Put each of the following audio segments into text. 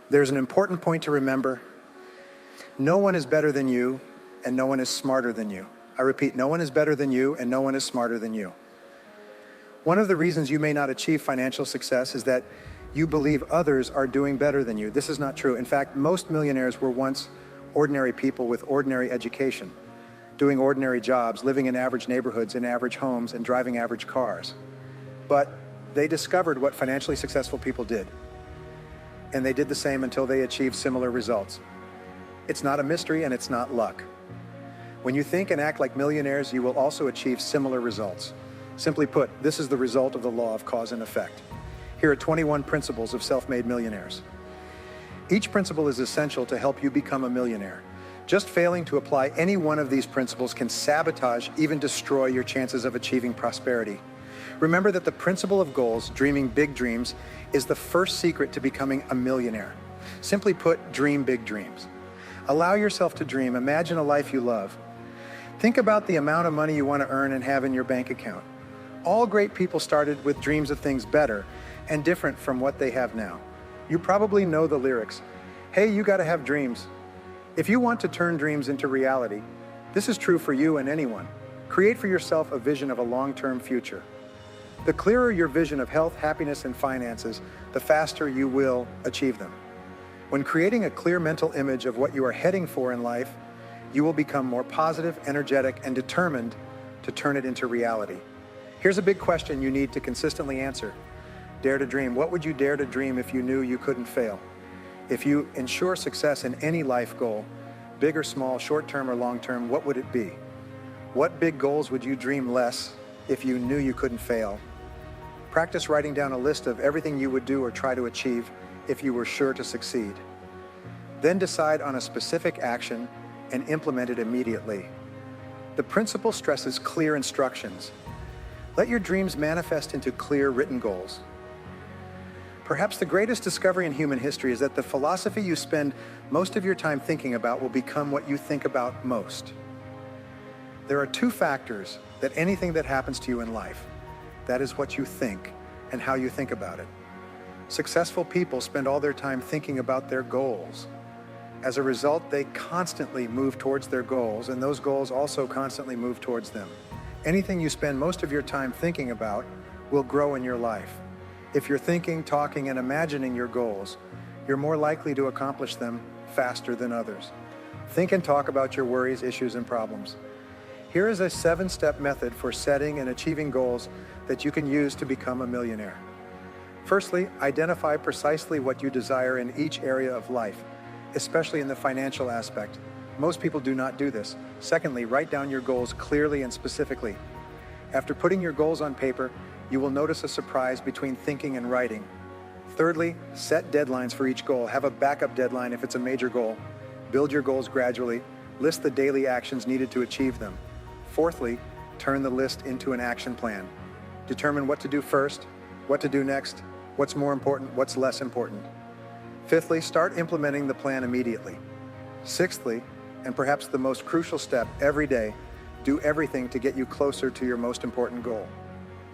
There's an important point to remember. No one is better than you, and no one is smarter than you. I repeat, no one is better than you, and no one is smarter than you. One of the reasons you may not achieve financial success is that you believe others are doing better than you. This is not true. In fact, most millionaires were once ordinary people with ordinary education, doing ordinary jobs, living in average neighborhoods, in average homes, and driving average cars. But they discovered what financially successful people did, and they did the same until they achieved similar results. It's not a mystery, and it's not luck. When you think and act like millionaires, you will also achieve similar results. Simply put, this is the result of the law of cause and effect. Here are 21 principles of self-made millionaires. Each principle is essential to help you become a millionaire. Just failing to apply any one of these principles can sabotage, even destroy your chances of achieving prosperity. Remember that the principle of goals, dreaming big dreams, is the first secret to becoming a millionaire. Simply put, dream big dreams. Allow yourself to dream. Imagine a life you love. Think about the amount of money you want to earn and have in your bank account. All great people started with dreams of things better and different from what they have now. You probably know the lyrics. Hey, you gotta have dreams. If you want to turn dreams into reality, this is true for you and anyone. Create for yourself a vision of a long-term future. The clearer your vision of health, happiness, and finances, the faster you will achieve them. When creating a clear mental image of what you are heading for in life, you will become more positive, energetic, and determined to turn it into reality. Here's a big question you need to consistently answer. Dare to dream. What would you dare to dream if you knew you couldn't fail? If you ensure success in any life goal, big or small, short-term or long-term, what would it be? What big goals would you dream less if you knew you couldn't fail? Practice writing down a list of everything you would do or try to achieve if you were sure to succeed. Then decide on a specific action and implement it immediately. The principle stresses clear instructions. Let your dreams manifest into clear written goals. Perhaps the greatest discovery in human history is that the philosophy you spend most of your time thinking about will become what you think about most. There are two factors that anything that happens to you in life. That is what you think and how you think about it. Successful people spend all their time thinking about their goals. As a result, they constantly move towards their goals, and those goals also constantly move towards them. Anything you spend most of your time thinking about will grow in your life. If you're thinking, talking, and imagining your goals, you're more likely to accomplish them faster than others. Think and talk about your worries, issues, and problems. Here is a 7-step method for setting and achieving goals that you can use to become a millionaire. Firstly, identify precisely what you desire in each area of life, especially in the financial aspect. Most people do not do this. Secondly, write down your goals clearly and specifically. After putting your goals on paper, you will notice a surprise between thinking and writing. Thirdly, set deadlines for each goal. Have a backup deadline if it's a major goal. Build your goals gradually. List the daily actions needed to achieve them. Fourthly, turn the list into an action plan. Determine what to do first, what to do next, what's more important, what's less important. Fifthly, start implementing the plan immediately. Sixthly, and perhaps the most crucial step, every day, do everything to get you closer to your most important goal.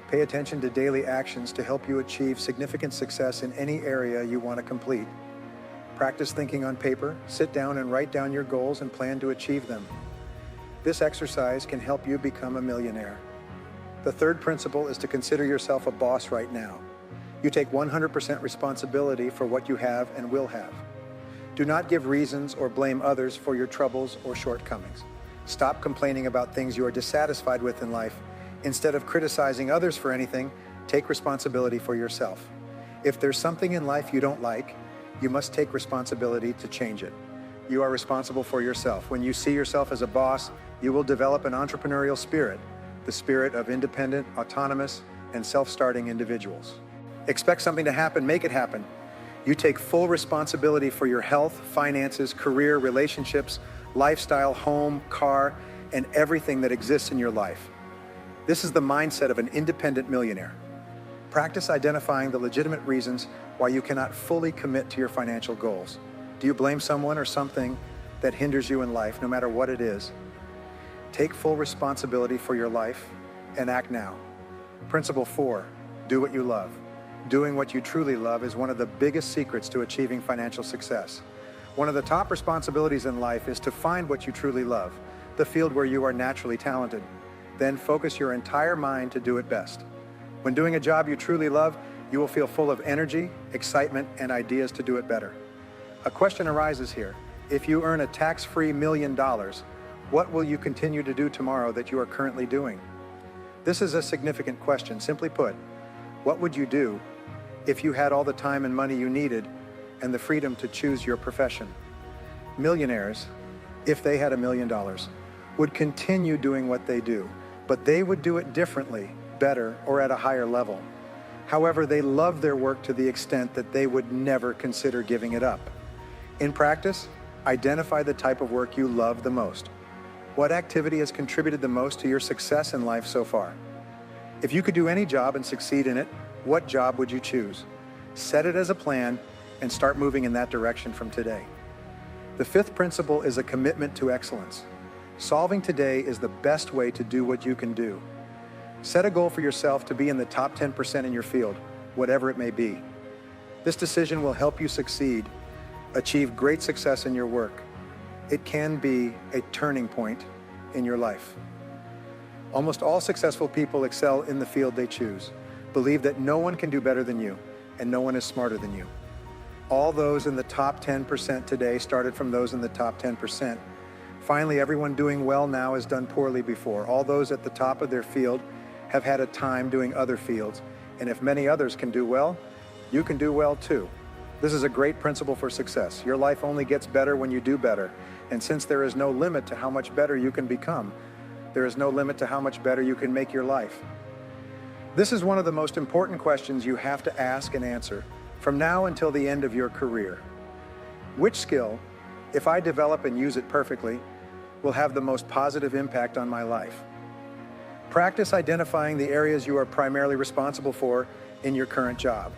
Pay attention to daily actions to help you achieve significant success in any area you want to complete. Practice thinking on paper, sit down and write down your goals and plan to achieve them. This exercise can help you become a millionaire. The third principle is to consider yourself a boss right now. You take 100% responsibility for what you have and will have. Do not give reasons or blame others for your troubles or shortcomings. Stop complaining about things you are dissatisfied with in life. Instead of criticizing others for anything, take responsibility for yourself. If there's something in life you don't like, you must take responsibility to change it. You are responsible for yourself. When you see yourself as a boss, you will develop an entrepreneurial spirit, the spirit of independent, autonomous, and self-starting individuals. Expect something to happen, make it happen. You take full responsibility for your health, finances, career, relationships, lifestyle, home, car, and everything that exists in your life. This is the mindset of an independent millionaire. Practice identifying the legitimate reasons why you cannot fully commit to your financial goals. Do you blame someone or something that hinders you in life, no matter what it is? Take full responsibility for your life and act now. Principle 4, do what you love. Doing what you truly love is one of the biggest secrets to achieving financial success. One of the top responsibilities in life is to find what you truly love, the field where you are naturally talented. Then focus your entire mind to do it best. When doing a job you truly love, you will feel full of energy, excitement, and ideas to do it better. A question arises here. If you earn a tax-free $1 million, what will you continue to do tomorrow that you are currently doing? This is a significant question. Simply put, what would you do if you had all the time and money you needed and the freedom to choose your profession? Millionaires, if they had $1 million, would continue doing what they do, but they would do it differently, better, or at a higher level. However, they love their work to the extent that they would never consider giving it up. In practice, identify the type of work you love the most. What activity has contributed the most to your success in life so far? If you could do any job and succeed in it, what job would you choose? Set it as a plan and start moving in that direction from today. The fifth principle is a commitment to excellence. Solving today is the best way to do what you can do. Set a goal for yourself to be in the top 10% in your field, whatever it may be. This decision will help you succeed, achieve great success in your work. It can be a turning point in your life. Almost all successful people excel in the field they choose. Believe that no one can do better than you, and no one is smarter than you. All those in the top 10% today started from those in the top 10%. Finally, everyone doing well now has done poorly before. All those at the top of their field have had a time doing other fields, and if many others can do well, you can do well too. This is a great principle for success. Your life only gets better when you do better, and since there is no limit to how much better you can become, there is no limit to how much better you can make your life. This is one of the most important questions you have to ask and answer from now until the end of your career. Which skill, if I develop and use it perfectly, will have the most positive impact on my life? Practice identifying the areas you are primarily responsible for in your current job.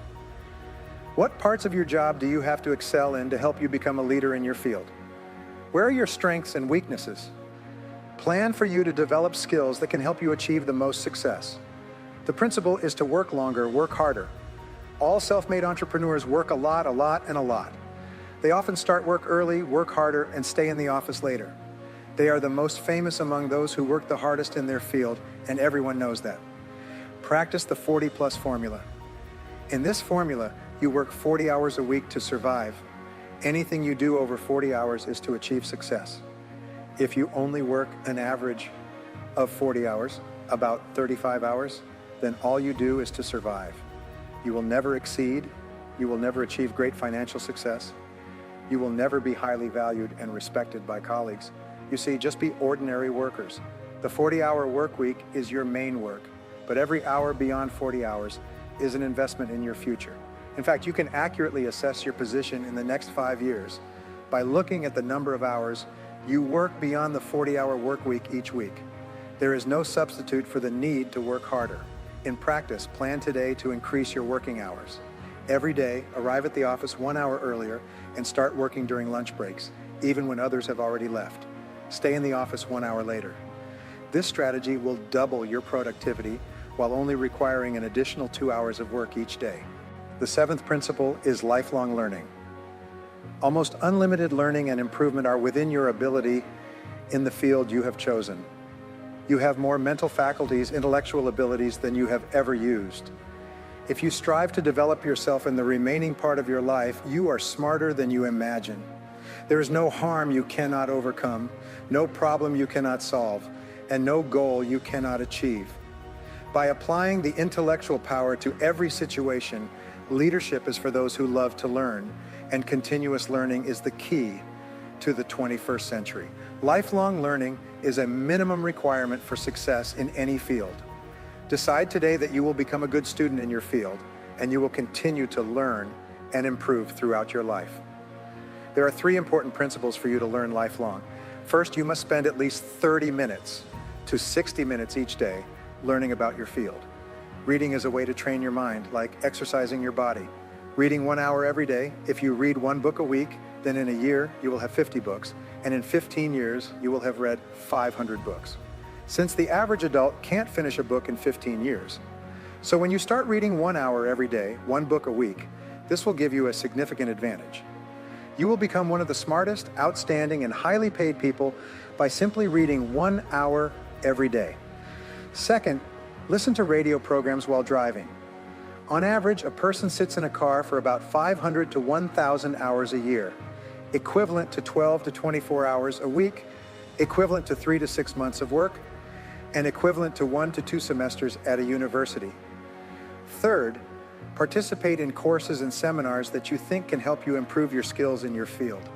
What parts of your job do you have to excel in to help you become a leader in your field? Where are your strengths and weaknesses? Plan for you to develop skills that can help you achieve the most success. The principle is to work longer, work harder. All self-made entrepreneurs work a lot, and a lot. They often start work early, work harder, and stay in the office later. They are the most famous among those who work the hardest in their field, and everyone knows that. Practice the 40+ formula. In this formula, you work 40 hours a week to survive. Anything you do over 40 hours is to achieve success. If you only work an average of 40 hours, about 35 hours, then all you do is to survive. You will never exceed. You will never achieve great financial success. You will never be highly valued and respected by colleagues. You see, just be ordinary workers. The 40-hour work week is your main work, but every hour beyond 40 hours is an investment in your future. In fact, you can accurately assess your position in the next 5 years by looking at the number of hours you work beyond the 40-hour work week each week. There is no substitute for the need to work harder. In practice, plan today to increase your working hours. Every day, arrive at the office 1 hour earlier and start working during lunch breaks, even when others have already left. Stay in the office 1 hour later. This strategy will double your productivity while only requiring an additional 2 hours of work each day. The seventh principle is lifelong learning. Almost unlimited learning and improvement are within your ability in the field you have chosen. You have more mental faculties, intellectual abilities than you have ever used. If you strive to develop yourself in the remaining part of your life, you are smarter than you imagine. There is no harm you cannot overcome, no problem you cannot solve, and no goal you cannot achieve. By applying the intellectual power to every situation, leadership is for those who love to learn, and continuous learning is the key to the 21st century. Lifelong learning is a minimum requirement for success in any field. Decide today that you will become a good student in your field, and you will continue to learn and improve throughout your life. There are 3 important principles for you to learn lifelong. First, you must spend at least 30 minutes to 60 minutes each day learning about your field. Reading is a way to train your mind, like exercising your body. Reading 1 hour every day. If you read 1 book a week, then in a year, you will have 50 books. And in 15 years, you will have read 500 books. Since the average adult can't finish a book in 15 years, So when you start reading 1 hour every day, one book a week, this will give you a significant advantage. You will become one of the smartest, outstanding, and highly paid people by simply reading 1 hour every day. Second, listen to radio programs while driving. On average, a person sits in a car for about 500 to 1,000 hours a year, equivalent to 12 to 24 hours a week, equivalent to 3 to 6 months of work, and equivalent to 1 to 2 semesters at a university. Third, participate in courses and seminars that you think can help you improve your skills in your field.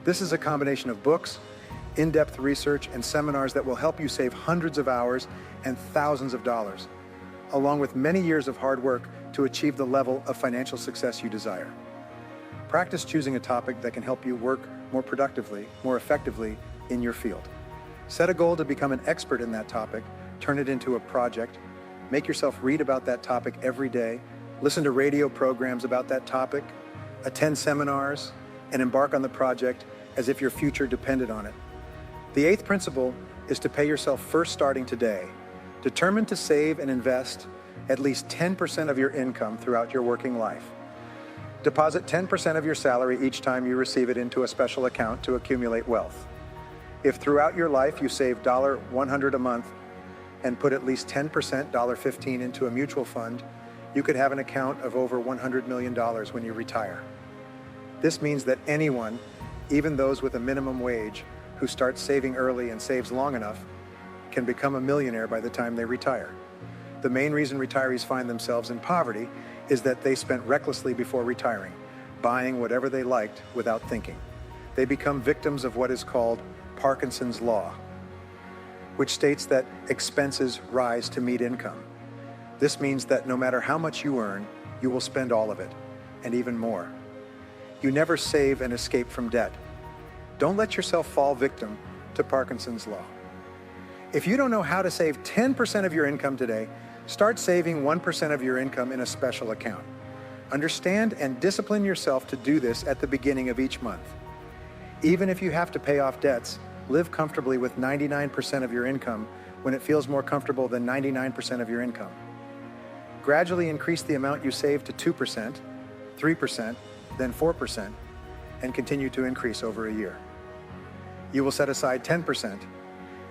This is a combination of books, in-depth research, and seminars that will help you save hundreds of hours and thousands of dollars, along with many years of hard work to achieve the level of financial success you desire. Practice choosing a topic that can help you work more productively, more effectively in your field. Set a goal to become an expert in that topic, turn it into a project, make yourself read about that topic every day, listen to radio programs about that topic, attend seminars, and embark on the project as if your future depended on it. The eighth principle is to pay yourself first starting today. Determine to save and invest at least 10% of your income throughout your working life. Deposit 10% of your salary each time you receive it into a special account to accumulate wealth. If throughout your life you save $100 a month and put at least 10%, $15 into a mutual fund, you could have an account of over $100 million when you retire. This means that anyone, even those with a minimum wage, who starts saving early and saves long enough, can become a millionaire by the time they retire. The main reason retirees find themselves in poverty is that they spent recklessly before retiring, buying whatever they liked without thinking. They become victims of what is called Parkinson's Law, which states that expenses rise to meet income. This means that no matter how much you earn, you will spend all of it, and even more. You never save and escape from debt. Don't let yourself fall victim to Parkinson's Law. If you don't know how to save 10% of your income today, start saving 1% of your income in a special account. Understand and discipline yourself to do this at the beginning of each month. Even if you have to pay off debts, live comfortably with 99% of your income when it feels more comfortable than 99% of your income. Gradually increase the amount you save to 2%, 3%, then 4%, and continue to increase over a year. You will set aside 10%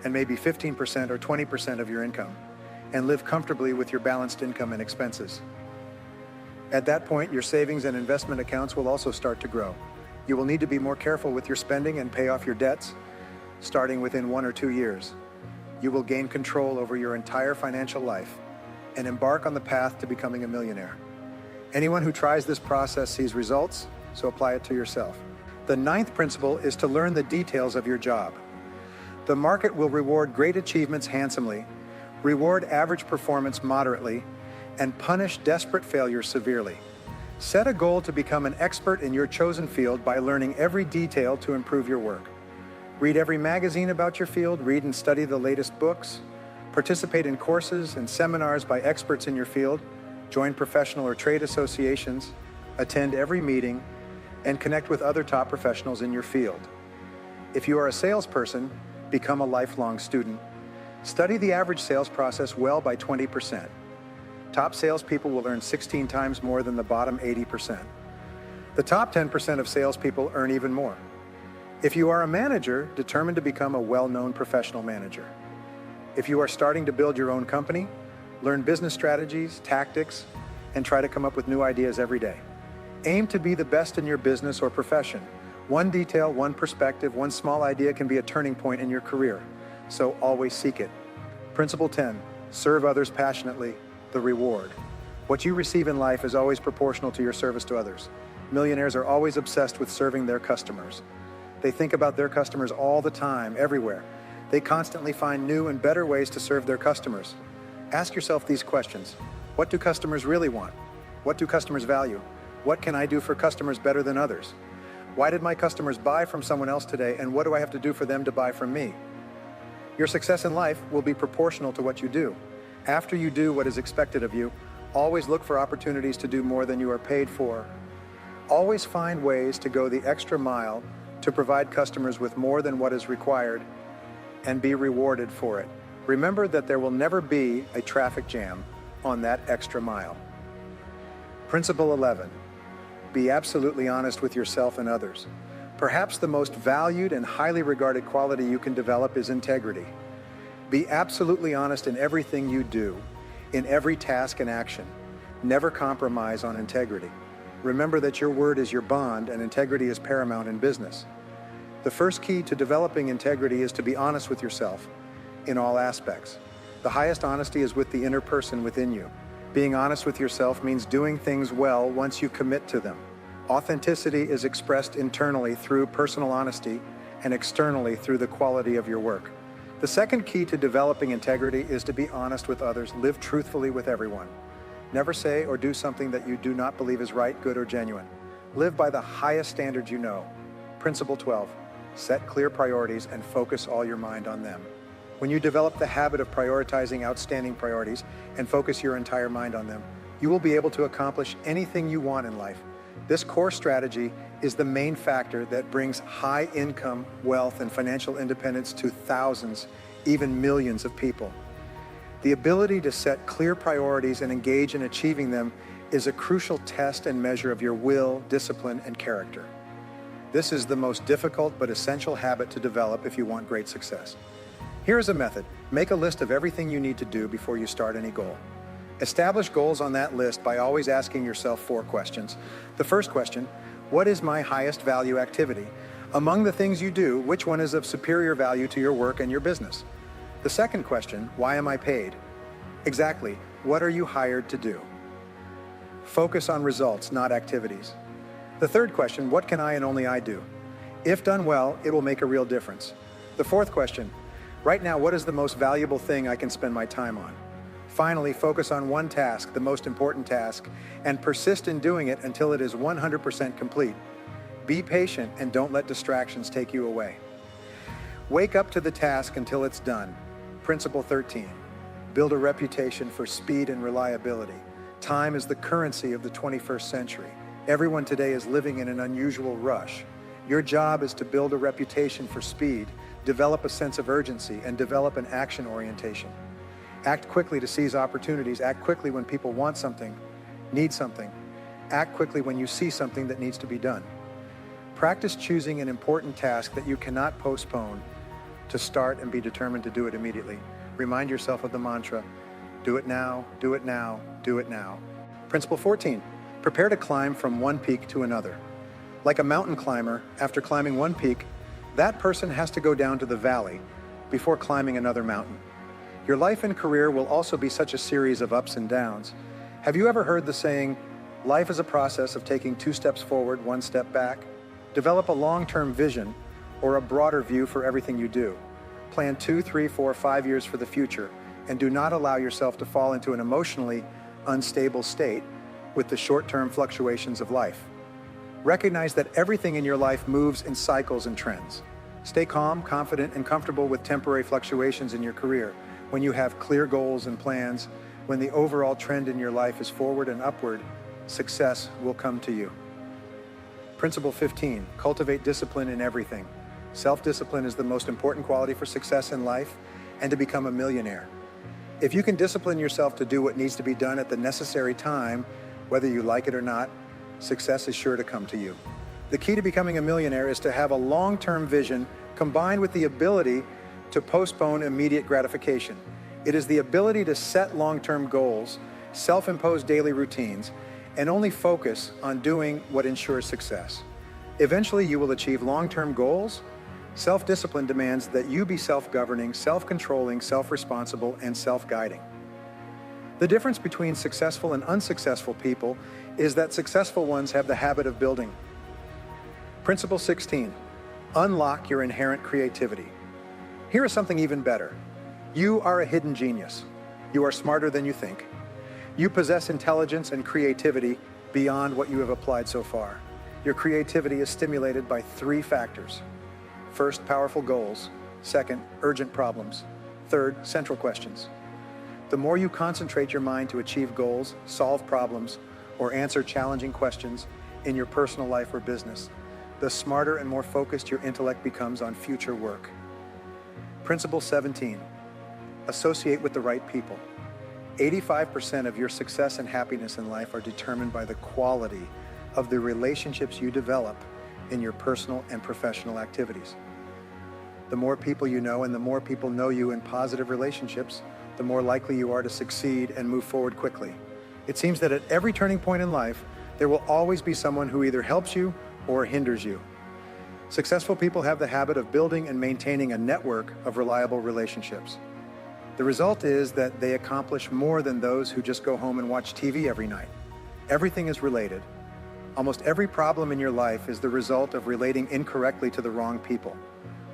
and maybe 15% or 20% of your income and live comfortably with your balanced income and expenses. At that point, your savings and investment accounts will also start to grow. You will need to be more careful with your spending and pay off your debts, starting within 1 or 2 years. You will gain control over your entire financial life and embark on the path to becoming a millionaire. Anyone who tries this process sees results, so apply it to yourself. The ninth principle is to learn the details of your job. The market will reward great achievements handsomely, reward average performance moderately, and punish desperate failure severely. Set a goal to become an expert in your chosen field by learning every detail to improve your work. Read every magazine about your field, read and study the latest books, participate in courses and seminars by experts in your field, join professional or trade associations, attend every meeting, and connect with other top professionals in your field. If you are a salesperson, become a lifelong student. Study the average sales process well by 20%. Top salespeople will earn 16 times more than the bottom 80%. The top 10% of salespeople earn even more. If you are a manager, determine to become a well-known professional manager. If you are starting to build your own company, learn business strategies, tactics, and try to come up with new ideas every day. Aim to be the best in your business or profession. One detail, one perspective, one small idea can be a turning point in your career, so always seek it. Principle 10, serve others passionately, the reward. What you receive in life is always proportional to your service to others. Millionaires are always obsessed with serving their customers. They think about their customers all the time, everywhere. They constantly find new and better ways to serve their customers. Ask yourself these questions. What do customers really want? What do customers value? What can I do for customers better than others? Why did my customers buy from someone else today, and what do I have to do for them to buy from me? Your success in life will be proportional to what you do. After you do what is expected of you, always look for opportunities to do more than you are paid for. Always find ways to go the extra mile to provide customers with more than what is required and be rewarded for it. Remember that there will never be a traffic jam on that extra mile. Principle 11, be absolutely honest with yourself and others. Perhaps the most valued and highly regarded quality you can develop is integrity. Be absolutely honest in everything you do, in every task and action. Never compromise on integrity. Remember that your word is your bond and integrity is paramount in business. The first key to developing integrity is to be honest with yourself in all aspects. The highest honesty is with the inner person within you. Being honest with yourself means doing things well once you commit to them. Authenticity is expressed internally through personal honesty and externally through the quality of your work. The second key to developing integrity is to be honest with others. Live truthfully with everyone. Never say or do something that you do not believe is right, good, or genuine. Live by the highest standards you know. Principle 12, set clear priorities and focus all your mind on them. When you develop the habit of prioritizing outstanding priorities and focus your entire mind on them, you will be able to accomplish anything you want in life. This core strategy is the main factor that brings high income, wealth, and financial independence to thousands, even millions of people. The ability to set clear priorities and engage in achieving them is a crucial test and measure of your will, discipline, and character. This is the most difficult but essential habit to develop if you want great success. Here is a method. Make a list of everything you need to do before you start any goal. Establish goals on that list by always asking yourself 4 questions. The first question, what is my highest value activity? Among the things you do, which one is of superior value to your work and your business? The second question, why am I paid? Exactly, what are you hired to do? Focus on results, not activities. The third question, what can I and only I do? If done well, it will make a real difference. The fourth question, right now, what is the most valuable thing I can spend my time on? Finally, focus on one task, the most important task, and persist in doing it until it is 100% complete. Be patient and don't let distractions take you away. Wake up to the task until it's done. Principle 13, build a reputation for speed and reliability. Time is the currency of the 21st century. Everyone today is living in an unusual rush. Your job is to build a reputation for speed, develop a sense of urgency, and develop an action orientation. Act quickly to seize opportunities. Act quickly when people want something, need something. Act quickly when you see something that needs to be done. Practice choosing an important task that you cannot postpone to start and be determined to do it immediately. Remind yourself of the mantra, do it now, do it now, do it now. Principle 14, prepare to climb from one peak to another. Like a mountain climber, after climbing one peak, that person has to go down to the valley before climbing another mountain. Your life and career will also be such a series of ups and downs. Have you ever heard the saying, life is a process of taking 2 steps forward, 1 step back? Develop a long-term vision or a broader view for everything you do. Plan 2, 3, 4, 5 years for the future, and do not allow yourself to fall into an emotionally unstable state with the short-term fluctuations of life. Recognize that everything in your life moves in cycles and trends. Stay calm, confident, and comfortable with temporary fluctuations in your career. When you have clear goals and plans, when the overall trend in your life is forward and upward, success will come to you. Principle 15, cultivate discipline in everything. Self-discipline is the most important quality for success in life and to become a millionaire. If you can discipline yourself to do what needs to be done at the necessary time, whether you like it or not, success is sure to come to you. The key to becoming a millionaire is to have a long-term vision combined with the ability to postpone immediate gratification. It is the ability to set long-term goals, self-impose daily routines, and only focus on doing what ensures success. Eventually, you will achieve long-term goals. Self-discipline demands that you be self-governing, self-controlling, self-responsible, and self-guiding. The difference between successful and unsuccessful people is that successful ones have the habit of building. Principle 16, unlock your inherent creativity. Here is something even better. You are a hidden genius. You are smarter than you think. You possess intelligence and creativity beyond what you have applied so far. Your creativity is stimulated by 3 factors. First, powerful goals. Second, urgent problems. Third, central questions. The more you concentrate your mind to achieve goals, solve problems, or answer challenging questions in your personal life or business, the smarter and more focused your intellect becomes on future work. Principle 17, associate with the right people. 85% of your success and happiness in life are determined by the quality of the relationships you develop in your personal and professional activities. The more people you know and the more people know you in positive relationships, the more likely you are to succeed and move forward quickly. It seems that at every turning point in life, there will always be someone who either helps you or hinders you. Successful people have the habit of building and maintaining a network of reliable relationships. The result is that they accomplish more than those who just go home and watch TV every night. Everything is related. Almost every problem in your life is the result of relating incorrectly to the wrong people.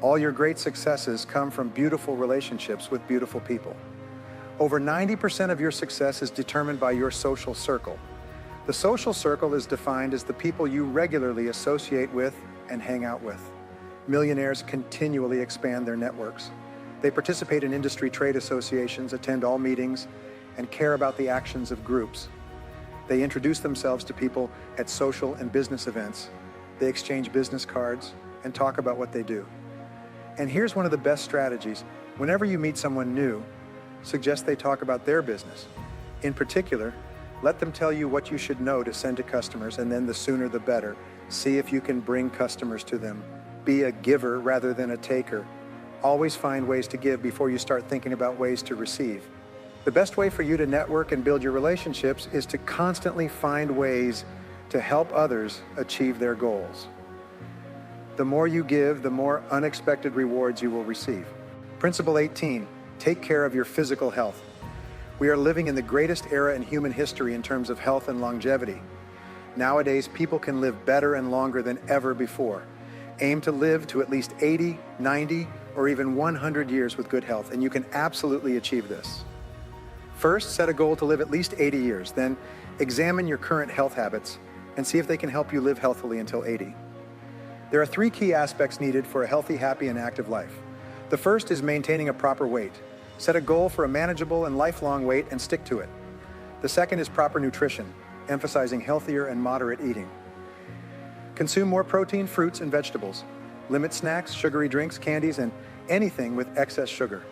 All your great successes come from beautiful relationships with beautiful people. Over 90% of your success is determined by your social circle. The social circle is defined as the people you regularly associate with and hang out with. Millionaires continually expand their networks. They participate in industry trade associations, attend all meetings, and care about the actions of groups. They introduce themselves to people at social and business events. They exchange business cards and talk about what they do. And here's one of the best strategies. Whenever you meet someone new, suggest they talk about their business. In particular, let them tell you what you should know to send to customers, and then the sooner the better. See if you can bring customers to them. Be a giver rather than a taker. Always find ways to give before you start thinking about ways to receive. The best way for you to network and build your relationships is to constantly find ways to help others achieve their goals. The more you give, the more unexpected rewards you will receive. Principle 18, take care of your physical health. We are living in the greatest era in human history in terms of health and longevity. Nowadays, people can live better and longer than ever before. Aim to live to at least 80, 90, or even 100 years with good health, and you can absolutely achieve this. First, set a goal to live at least 80 years. Then, examine your current health habits and see if they can help you live healthily until 80. There are 3 key aspects needed for a healthy, happy, and active life. The first is maintaining a proper weight. Set a goal for a manageable and lifelong weight and stick to it. The second is proper nutrition, emphasizing healthier and moderate eating. Consume more protein, fruits, and vegetables. Limit snacks, sugary drinks, candies, and anything with excess sugar.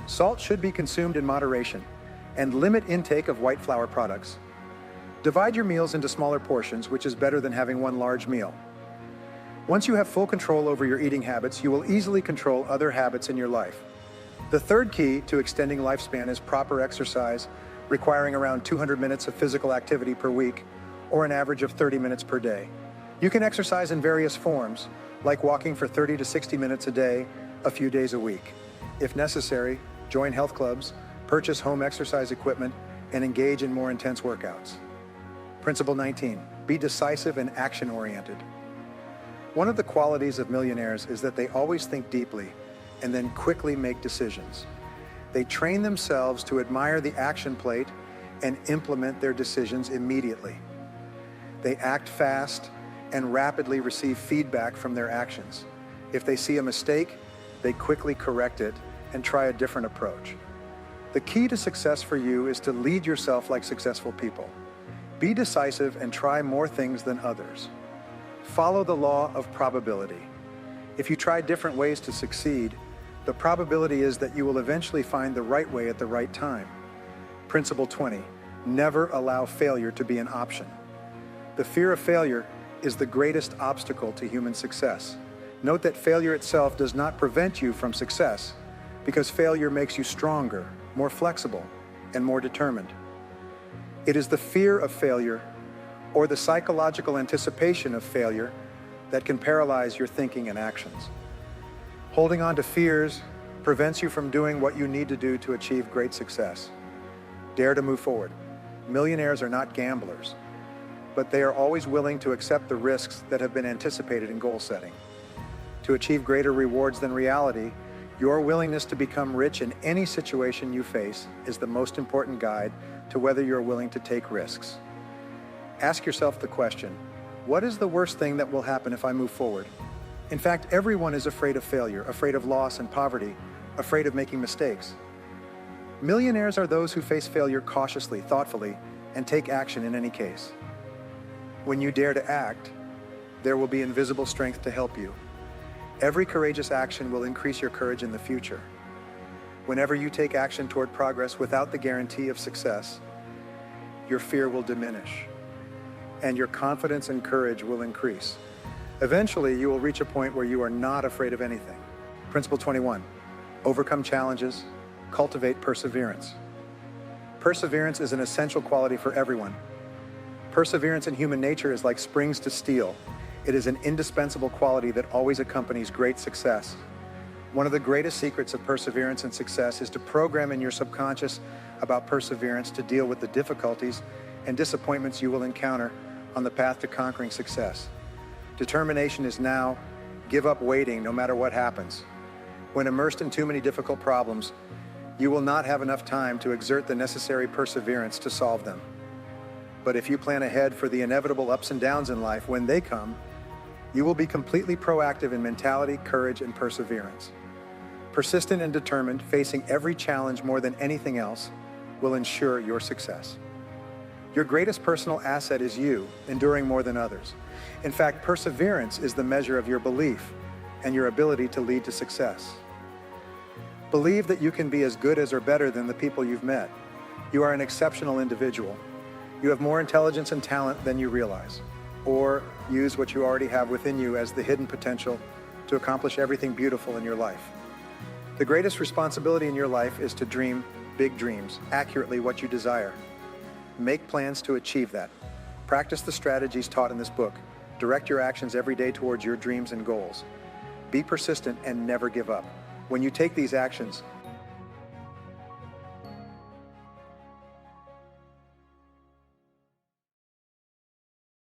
Salt should be consumed in moderation, and limit intake of white flour products. Divide your meals into smaller portions, which is better than having one large meal. Once you have full control over your eating habits, you will easily control other habits in your life. The third key to extending lifespan is proper exercise, requiring around 200 minutes of physical activity per week, or an average of 30 minutes per day. You can exercise in various forms, like walking for 30 to 60 minutes a day, a few days a week. If necessary, join health clubs, purchase home exercise equipment, and engage in more intense workouts. Principle 19, be decisive and action-oriented. One of the qualities of millionaires is that they always think deeply and then quickly make decisions. They train themselves to admire the action plate and implement their decisions immediately. They act fast and rapidly receive feedback from their actions. If they see a mistake, they quickly correct it and try a different approach. The key to success for you is to lead yourself like successful people. Be decisive and try more things than others. Follow the law of probability. If you try different ways to succeed, the probability is that you will eventually find the right way at the right time. Principle 20, never allow failure to be an option. The fear of failure is the greatest obstacle to human success. Note that failure itself does not prevent you from success, because failure makes you stronger, more flexible, and more determined. It is the fear of failure or the psychological anticipation of failure that can paralyze your thinking and actions. Holding on to fears prevents you from doing what you need to do to achieve great success. Dare to move forward. Millionaires are not gamblers, but they are always willing to accept the risks that have been anticipated in goal setting. To achieve greater rewards than reality, your willingness to become rich in any situation you face is the most important guide to whether you're willing to take risks. Ask yourself the question, what is the worst thing that will happen if I move forward? In fact, everyone is afraid of failure, afraid of loss and poverty, afraid of making mistakes. Millionaires are those who face failure cautiously, thoughtfully, and take action in any case. When you dare to act, there will be invisible strength to help you. Every courageous action will increase your courage in the future. Whenever you take action toward progress without the guarantee of success, your fear will diminish, and your confidence and courage will increase. Eventually, you will reach a point where you are not afraid of anything. Principle 21, overcome challenges, cultivate perseverance. Perseverance is an essential quality for everyone. Perseverance in human nature is like springs to steel. It is an indispensable quality that always accompanies great success. One of the greatest secrets of perseverance and success is to program in your subconscious about perseverance to deal with the difficulties and disappointments you will encounter on the path to conquering success. Determination is now, give up waiting no matter what happens. When immersed in too many difficult problems, you will not have enough time to exert the necessary perseverance to solve them. But if you plan ahead for the inevitable ups and downs in life when they come, you will be completely proactive in mentality, courage, and perseverance. Persistent and determined, facing every challenge more than anything else, will ensure your success. Your greatest personal asset is you, enduring more than others. In fact, perseverance is the measure of your belief and your ability to lead to success. Believe that you can be as good as or better than the people you've met. You are an exceptional individual. You have more intelligence and talent than you realize. Or use what you already have within you as the hidden potential to accomplish everything beautiful in your life. The greatest responsibility in your life is to dream big dreams, accurately what you desire. Make plans to achieve that. Practice the strategies taught in this book. Direct your actions every day towards your dreams and goals. Be persistent and never give up. When you take these actions,